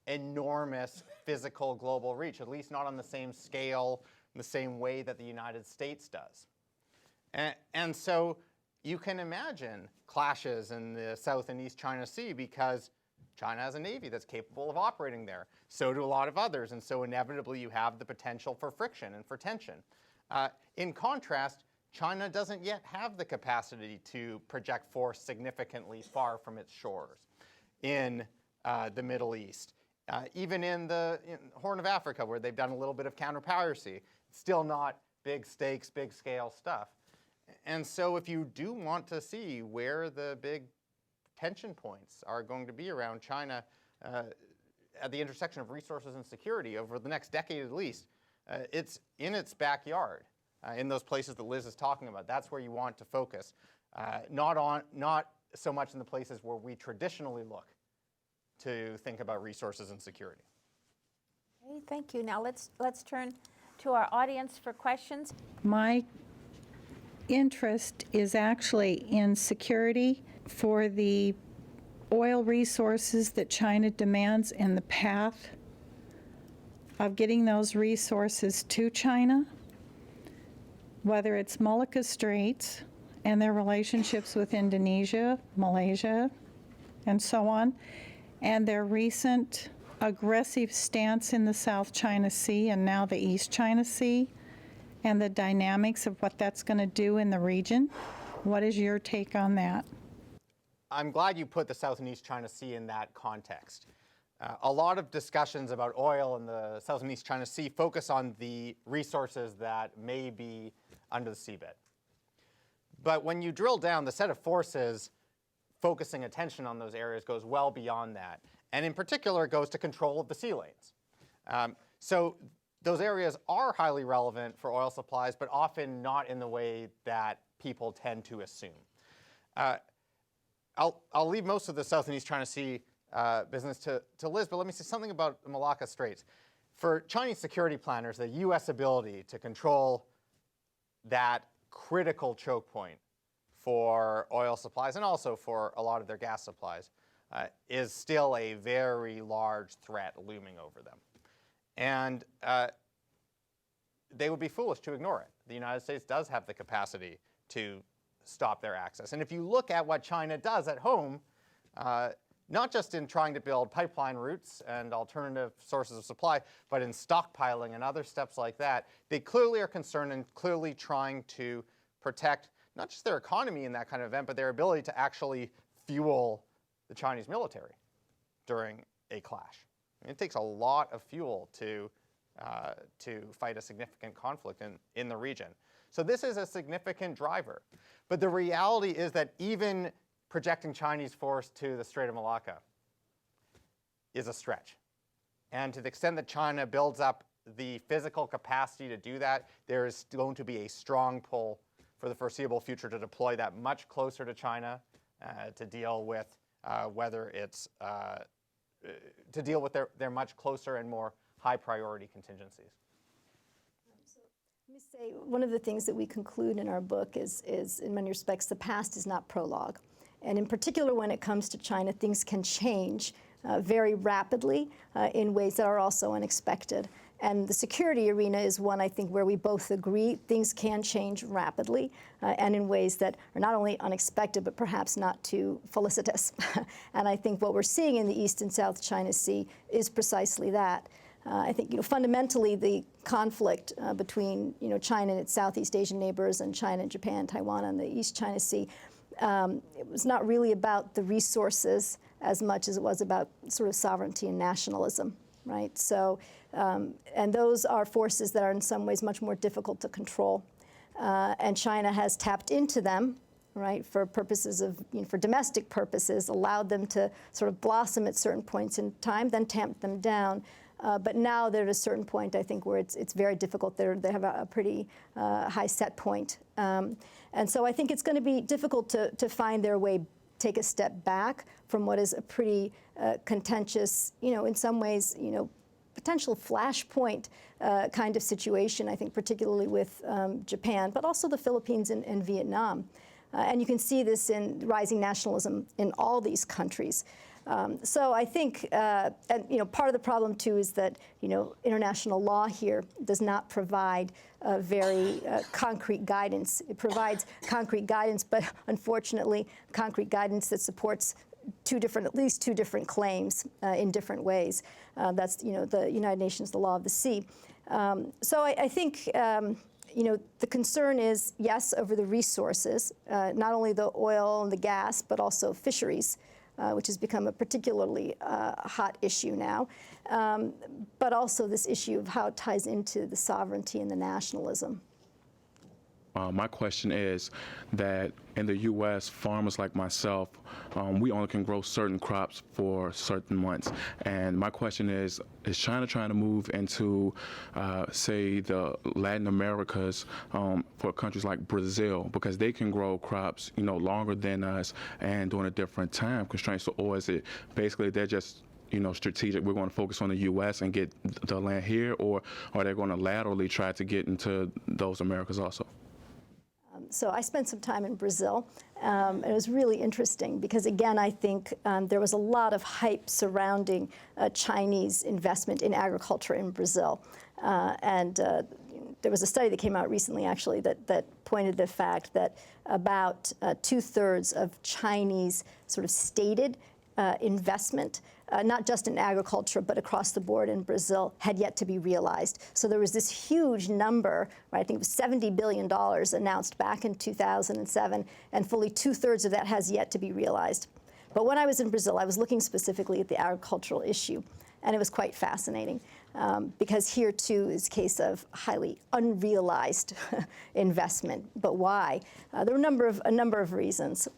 enormous physical global reach, at least not on the same scale, in the same way that the United States does. And so you can imagine clashes in the South and East China Sea because China has a navy that's capable of operating there. So do a lot of others. And so inevitably you have the potential for friction and for tension. In contrast, China doesn't yet have the capacity to project force significantly far from its shores in the Middle East. Even in the Horn of Africa, where they've done a little bit of counter-piracy, still not big stakes, big scale stuff. And so if you do want to see where the big tension points are going to be around China at the intersection of resources and security over the next decade at least, it's in its backyard, in those places that Liz is talking about. That's where you want to focus, not so much in the places where we traditionally look to think about resources and security. Okay, thank you. Now let's turn to our audience for questions. My interest is actually in security for the oil resources that China demands and the path of getting those resources to China, whether it's Malacca Straits and their relationships with Indonesia, Malaysia, and so on, and their recent aggressive stance in the South China Sea and now the East China Sea, and the dynamics of what that's going to do in the region. What is your take on that? I'm glad you put the South and East China Sea in that context. A lot of discussions about oil in the South and East China Sea focus on the resources that may be under the seabed. But when you drill down, the set of forces focusing attention on those areas goes well beyond that. And in particular, it goes to control of the sea lanes. So those areas are highly relevant for oil supplies, but often not in the way that people tend to assume. I'll leave most of the South and East China Sea business to Liz, but let me say something about the Malacca Straits. For Chinese security planners, the U.S. ability to control that critical choke point for oil supplies and also for a lot of their gas supplies is still a very large threat looming over them. And they would be foolish to ignore it. The United States does have the capacity to stop their access. And if you look at what China does at home, not just in trying to build pipeline routes and alternative sources of supply, but in stockpiling and other steps like that, they clearly are concerned and clearly trying to protect not just their economy in that kind of event, but their ability to actually fuel the Chinese military during a clash. I mean, it takes a lot of fuel to fight a significant conflict in the region. So this is a significant driver. But the reality is that even projecting Chinese force to the Strait of Malacca is a stretch. And to the extent that China builds up the physical capacity to do that, there is going to be a strong pull for the foreseeable future to deploy that much closer to China to deal with their much closer and more high priority contingencies. Let me say, one of the things that we conclude in our book is in many respects, the past is not prologue. And in particular, when it comes to China, things can change very rapidly in ways that are also unexpected. And the security arena is one, I think, where we both agree things can change rapidly and in ways that are not only unexpected, but perhaps not too felicitous. And I think what we're seeing in the East and South China Sea is precisely that. I think, fundamentally, the conflict between, China and its Southeast Asian neighbors and China and Japan, Taiwan on the East China Sea, it was not really about the resources as much as it was about sort of sovereignty and nationalism, right? So, and those are forces that are in some ways much more difficult to control. And China has tapped into them right, for purposes of, for domestic purposes, allowed them to sort of blossom at certain points in time, then tamped them down. But now they're at a certain point, I think, where it's very difficult. They have a pretty high set point. And so I think it's going to be difficult to find their way, take a step back from what is a pretty contentious, in some ways, potential flashpoint kind of situation, I think, particularly with Japan, but also the Philippines and Vietnam. And you can see this in rising nationalism in all these countries. So I think, and part of the problem too is that international law here does not provide very concrete guidance. It provides concrete guidance, but unfortunately, concrete guidance that supports at least two different claims in different ways. That's the United Nations, the law of the sea. So I think. The concern is, yes, over the resources, not only the oil and the gas, but also fisheries, which has become a particularly hot issue now, but also this issue of how it ties into the sovereignty and the nationalism. My question is that in the U.S., farmers like myself, we only can grow certain crops for certain months. And my question is China trying to move into, say, the Latin Americas for countries like Brazil, because they can grow crops, longer than us and during a different time constraints? Or is it basically they're just strategic, we're going to focus on the U.S. and get the land here, or are they going to laterally try to get into those Americas also? So I spent some time in Brazil. It was really interesting because, again, I think there was a lot of hype surrounding Chinese investment in agriculture in Brazil. And there was a study that came out recently, actually, that pointed to the fact that about 2/3 of Chinese sort of stated investment, not just in agriculture, but across the board in Brazil, had yet to be realized. So there was this huge number, right? I think it was $70 billion announced back in 2007, and fully 2/3 of that has yet to be realized. But when I was in Brazil, I was looking specifically at the agricultural issue, and it was quite fascinating. Because here, too, is a case of highly unrealized investment. But why? There were a number of reasons.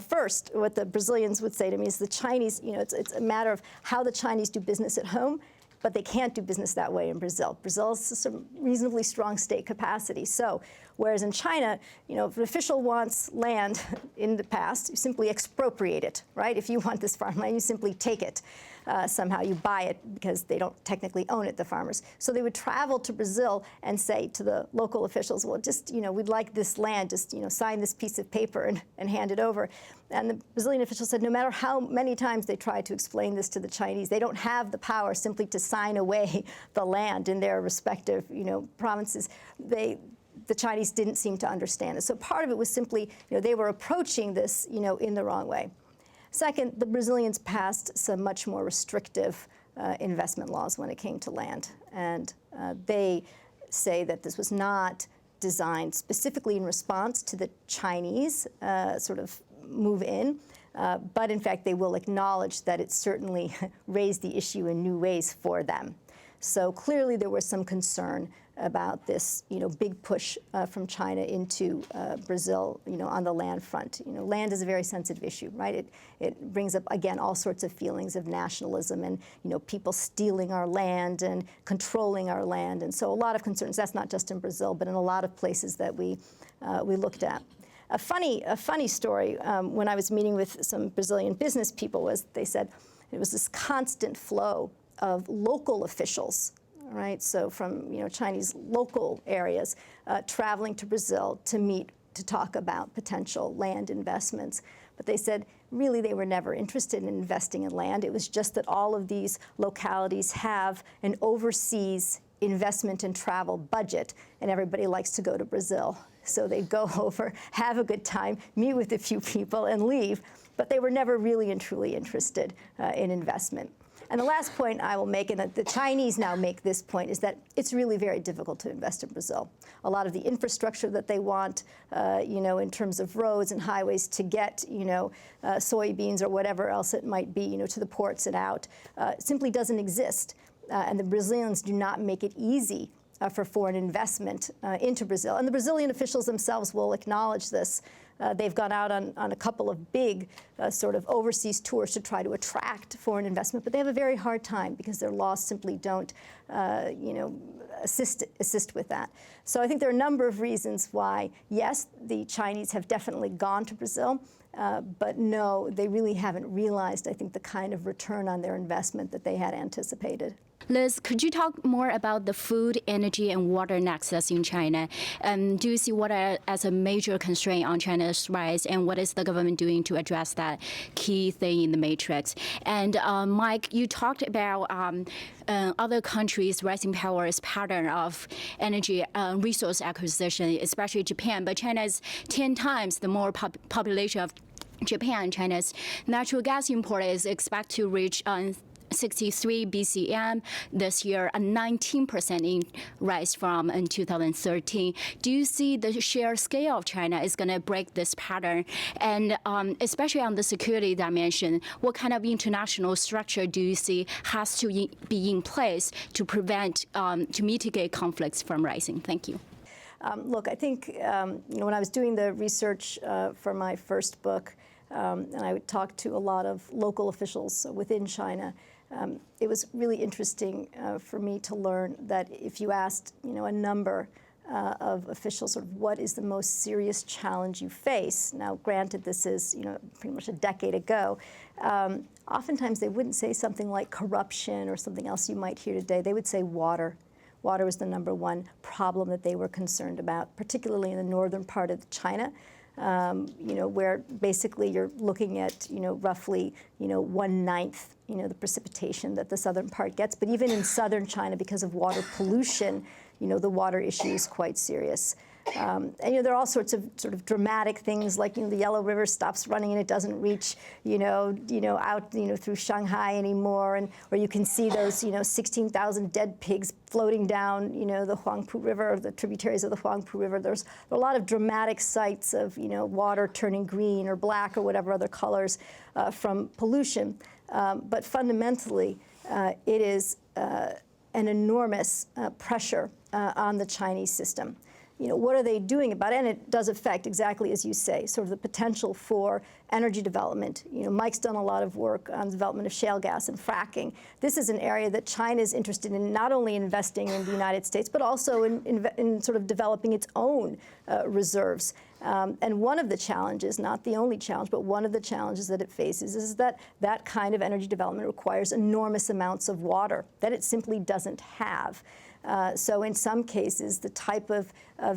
First, what the Brazilians would say to me is the Chinese, it's a matter of how the Chinese do business at home, but they can't do business that way in Brazil. Brazil has some reasonably strong state capacity. So, whereas in China, if an official wants land in the past, you simply expropriate it, right? If you want this farmland, you simply take it. Somehow you buy it because they don't technically own it, the farmers. So they would travel to Brazil and say to the local officials, well, just, we'd like this land, just, sign this piece of paper and hand it over. And the Brazilian officials said no matter how many times they tried to explain this to the Chinese, they don't have the power simply to sign away the land in their respective, provinces. The Chinese didn't seem to understand it. So part of it was simply, they were approaching this, in the wrong way. Second, the Brazilians passed some much more restrictive investment laws when it came to land. And they say that this was not designed specifically in response to the Chinese sort of move in, but in fact, they will acknowledge that it certainly raised the issue in new ways for them. So clearly there was some concern about this, big push from China into Brazil, on the land front. Land is a very sensitive issue, right? It brings up, again, all sorts of feelings of nationalism and, people stealing our land and controlling our land. And so a lot of concerns. That's not just in Brazil, but in a lot of places that we looked at. A funny story when I was meeting with some Brazilian business people was they said it was this constant flow of local officials, right? So from Chinese local areas traveling to Brazil to meet to talk about potential land investments. But they said really they were never interested in investing in land. It was just that all of these localities have an overseas investment and travel budget, and everybody likes to go to Brazil. So they'd go over, have a good time, meet with a few people, and leave. But they were never really and truly interested in investment. And the last point I will make, and that the Chinese now make this point, is that it's really very difficult to invest in Brazil. A lot of the infrastructure that they want, in terms of roads and highways to get, soybeans or whatever else it might be, to the ports and out, simply doesn't exist. And the Brazilians do not make it easy for foreign investment into Brazil. And the Brazilian officials themselves will acknowledge this. They've gone out on a couple of big sort of overseas tours to try to attract foreign investment, but they have a very hard time because their laws simply don't, assist with that. So I think there are a number of reasons why, yes, the Chinese have definitely gone to Brazil, but no, they really haven't realized, I think, the kind of return on their investment that they had anticipated. Liz, could you talk more about the food, energy, and water nexus in China? Do you see water as a major constraint on China's rise, and what is the government doing to address that key thing in the matrix? And Mike, you talked about other countries' rising powers pattern of energy resource acquisition, especially Japan, but China is 10 times the more population of Japan. China's natural gas import is expected to reach 63 BCM this year, a 19% rise from in 2013. Do you see the sheer scale of China is going to break this pattern? And especially on the security dimension, what kind of international structure do you see has to be in place to prevent, to mitigate conflicts from rising? Thank you. Look, I think when I was doing the research for my first book, and I would talk to a lot of local officials within China, it was really interesting for me to learn that if you asked, a number of officials, sort of what is the most serious challenge you face? Now, granted, this is, pretty much a decade ago. Oftentimes, they wouldn't say something like corruption or something else you might hear today. They would say water. Water was the number one problem that they were concerned about, particularly in the northern part of China. Where basically you're looking at, roughly, 1/9, the precipitation that the southern part gets. But even in southern China, because of water pollution, the water issue is quite serious. And there are all sorts of sort of dramatic things like, the Yellow River stops running and it doesn't reach, out, through Shanghai anymore, or you can see those, 16,000 dead pigs floating down, the Huangpu River, or the tributaries of the Huangpu River. There's a lot of dramatic sights of, water turning green or black or whatever other colors from pollution. But fundamentally, it is an enormous pressure on the Chinese system. What are they doing about it? And it does affect, exactly as you say, sort of the potential for energy development. Mike's done a lot of work on the development of shale gas and fracking. This is an area that China is interested in, not only investing in the United States, but also in sort of developing its own reserves. And one of the challenges, not the only challenge, but one of the challenges that it faces is that that kind of energy development requires enormous amounts of water that it simply doesn't have. So in some cases, the type of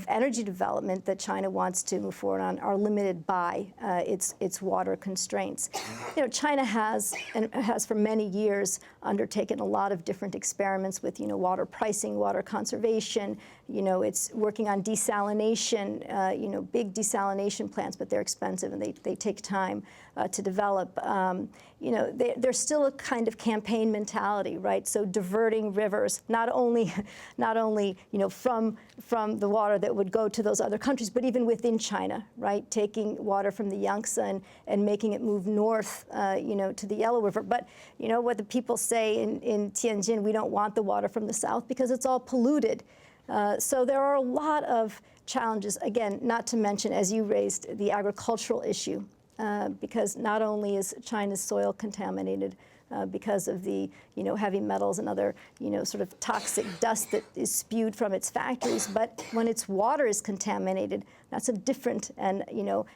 energy development that China wants to move forward on are limited by its water constraints. China has for many years undertaken a lot of different experiments with water pricing, water conservation. It's working on desalination, big desalination plants, but they're expensive and they take time to develop. There's still a kind of campaign mentality, right? So diverting rivers, not only from the water that would go to those other countries, but even within China, right? Taking water from the Yangtze and making it move north, to the Yellow River. But what the people say in Tianjin, we don't want the water from the south because it's all polluted. So there are a lot of challenges, again, not to mention, as you raised, the agricultural issue, because not only is China's soil contaminated because of the heavy metals and other sort of toxic dust that is spewed from its factories, but when its water is contaminated, that's a different and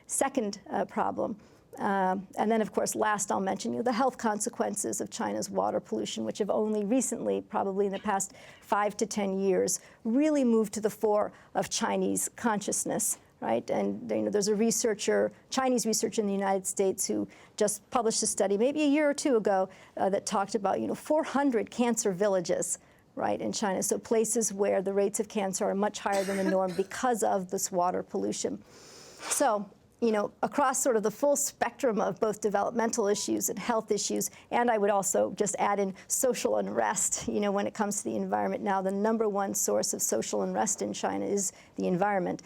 second problem. And then, of course, last I'll mention the health consequences of China's water pollution, which have only recently, probably in the past 5 to 10 years, really moved to the fore of Chinese consciousness. Right, and there's a Chinese researcher in the United States who just published a study maybe a year or two ago that talked about 400 cancer villages, right, in China. So places where the rates of cancer are much higher than the norm because of this water pollution. So across sort of the full spectrum of both developmental issues and health issues, and I would also just add in social unrest, when it comes to the environment. Now, the number one source of social unrest in China is the environment.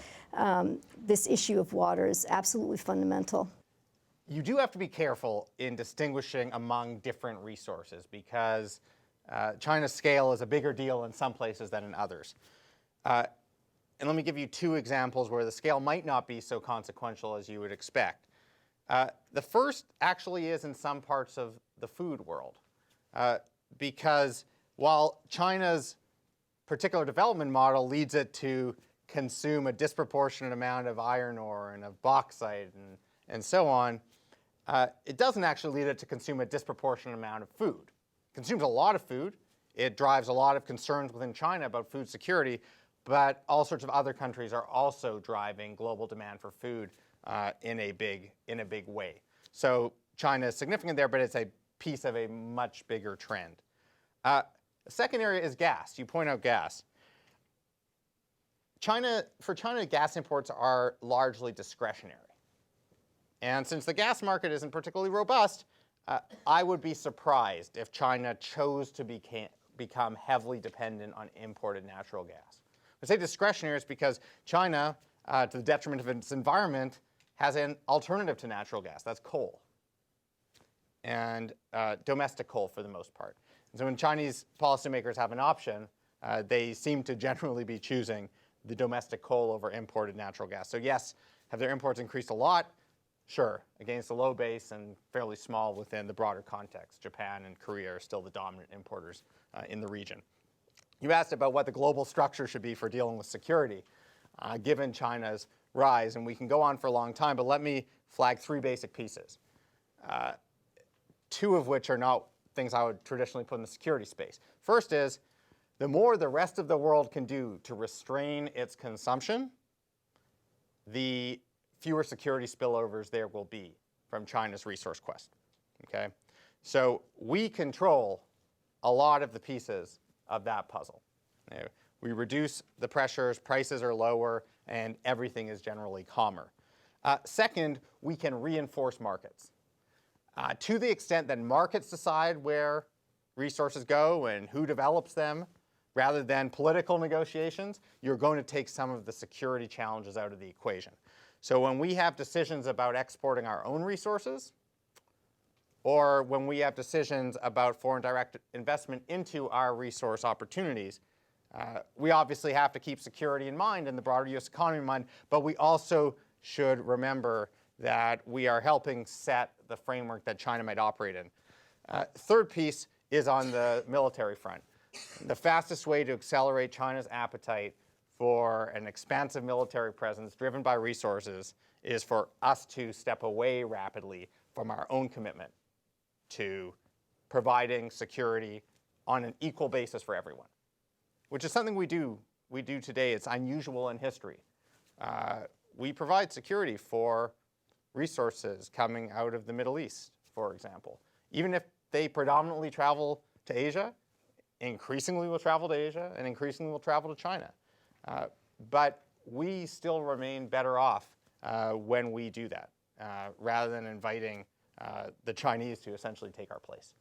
This issue of water is absolutely fundamental. You do have to be careful in distinguishing among different resources because China's scale is a bigger deal in some places than in others. And let me give you two examples where the scale might not be so consequential as you would expect. The first actually is in some parts of the food world, because while China's particular development model leads it to consume a disproportionate amount of iron ore and of bauxite and so on, it doesn't actually lead it to consume a disproportionate amount of food. It consumes a lot of food. It drives a lot of concerns within China about food security, but all sorts of other countries are also driving global demand for food in a big way. So China is significant there, but it's a piece of a much bigger trend. The second area is gas. You point out gas. For China, gas imports are largely discretionary. And since the gas market isn't particularly robust, I would be surprised if China chose to become heavily dependent on imported natural gas. I say discretionary is because China, to the detriment of its environment, has an alternative to natural gas. That's coal, and domestic coal for the most part. And so when Chinese policymakers have an option, they seem to generally be choosing the domestic coal over imported natural gas. So yes, have their imports increased a lot? Sure, against a low base and fairly small within the broader context. Japan and Korea are still the dominant importers in the region. You asked about what the global structure should be for dealing with security, given China's rise, and we can go on for a long time, but let me flag three basic pieces, two of which are not things I would traditionally put in the security space. First is, the more the rest of the world can do to restrain its consumption, the fewer security spillovers there will be from China's resource quest. Okay? So we control a lot of the pieces of that puzzle. We reduce the pressures, prices are lower, and everything is generally calmer. Second, we can reinforce markets. To the extent that markets decide where resources go and who develops them, rather than political negotiations, you're going to take some of the security challenges out of the equation. So when we have decisions about exporting our own resources, or when we have decisions about foreign direct investment into our resource opportunities, we obviously have to keep security in mind and the broader U.S. economy in mind, but we also should remember that we are helping set the framework that China might operate in. Third piece is on the military front. The fastest way to accelerate China's appetite for an expansive military presence driven by resources is for us to step away rapidly from our own commitment to providing security on an equal basis for everyone, which is something we do today. It's unusual in history. We provide security for resources coming out of the Middle East, for example. Even if they predominantly travel to Asia, increasingly will travel to Asia, and increasingly will travel to China. But we still remain better off when we do that, rather than inviting the Chinese to essentially take our place.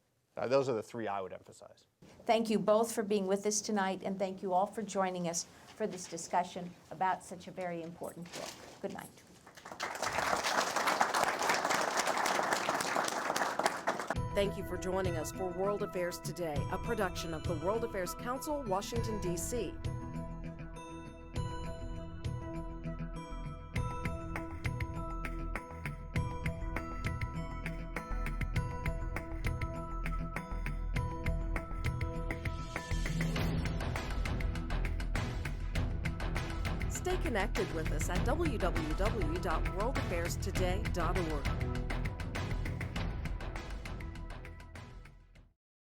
Those are the three I would emphasize. Thank you both for being with us tonight, and thank you all for joining us for this discussion about such a very important book. Good night. Thank you for joining us for World Affairs Today, a production of the World Affairs Council, Washington, D.C. Stay connected with us at www.worldaffairstoday.org.